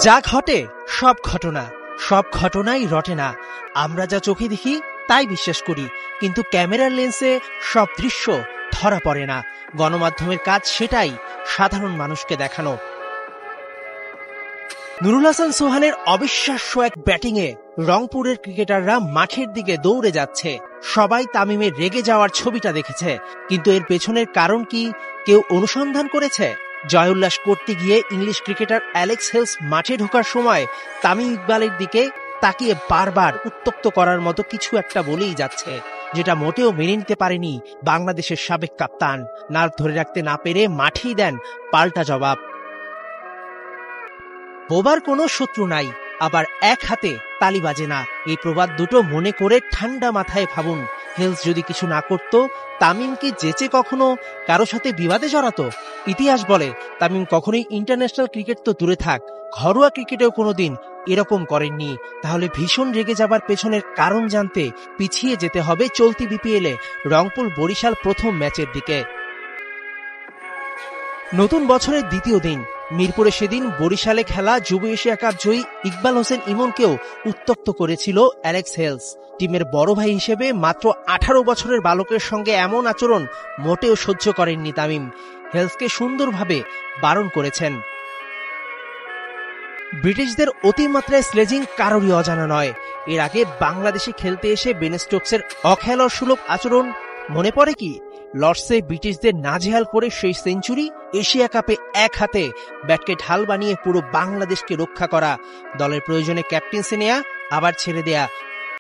যা ঘটে সব ঘটনাই রটে না। আমরা যা চোখে দেখি তাই বিশ্বাস করি, কিন্তু ক্যামেরার লেন্সে সব দৃশ্য ধরা পড়ে না। গণমাধ্যমের কাজ সেটাই, সাধারণ মানুষকে দেখানো। নুরুল হাসান সোহানের অবিশ্বাস্য এক ব্যাটিংয়ে রংপুরের ক্রিকেটাররা মাঠের দিকে দৌড়ে যাচ্ছে। সবাই তামিমের রেগে যাওয়ার ছবিটা দেখেছে, কিন্তু এর পেছনের কারণ কি কেউ অনুসন্ধান করেছে? জয় উল্লাস করতে গিয়ে ইংলিশ ক্রিকেটার অ্যালেক্স হেলস মাঠে ঢোকার সময় তামিম ইকবালের দিকে তাকিয়ে বারবার উত্তক্ত করার মতো কিছু একটা বলেই যাচ্ছে, যেটা মোটেও মেনে নিতে পারেনি বাংলাদেশের সাবেক কাপ্তান। নার্ভ ধরে রাখতে না পেরে মাঠেই দেন পাল্টা জবাব। বোবার কোনো শত্রু নাই, আবার এক হাতে তালি বাজে না, এই প্রবাদ দুটো মনে করে ঠান্ডা মাথায় ভাবুন। হেলস যদি কিছু না করত, তামিম কি যেচে কখনো কারো সাথে বিবাদে জড়াতো? ইতিহাস বলে তামিম কখনোই ইন্টারন্যাশনাল ক্রিকেট তো দূরে থাক, ঘরোয়া ক্রিকেটেও কোনোদিন এরকম করেননি। তাহলে ভীষণ রেগে যাবার পেছনের কারণ জানতে পিছিয়ে যেতে হবে চলতি বিপিএলে রংপুর বরিশাল প্রথম ম্যাচের দিকে। নতুন বছরের দ্বিতীয় দিন, মিরপুরে সেদিন বরিশালে খেলা যুব এশিয়া কাপ জয়ী ইকবাল হোসেন ইমনকেও উত্তক্ত করেছিল অ্যালেক্স হেলস। টিমের বড় ভাই হিসেবে মাত্র 18 বছরের বালকের সঙ্গে এমন আচরণ মোটেও সহ্য করেননি তামিম। হেলসকে সুন্দরভাবে বারণ করেছেন। ব্রিটিশদের অতিমাত্রায় স্লেজিং কারোরই অজানা নয়। এর আগে বাংলাদেশে খেলতে এসে বেন স্টোকসের অখেলারসুলভ আচরণ মনে পড়ে কি? লর্ডসে ব্রিটিশদের নাজেহাল করে সেই সেঞ্চুরি, এশিয়া কাপে এক হাতে ব্যাটকে ঢাল বানিয়ে পুরো বাংলাদেশকে রক্ষা করা, দলের প্রয়োজনে ক্যাপ্টেন্সি নেয়া, আবার ছেড়ে দেয়া,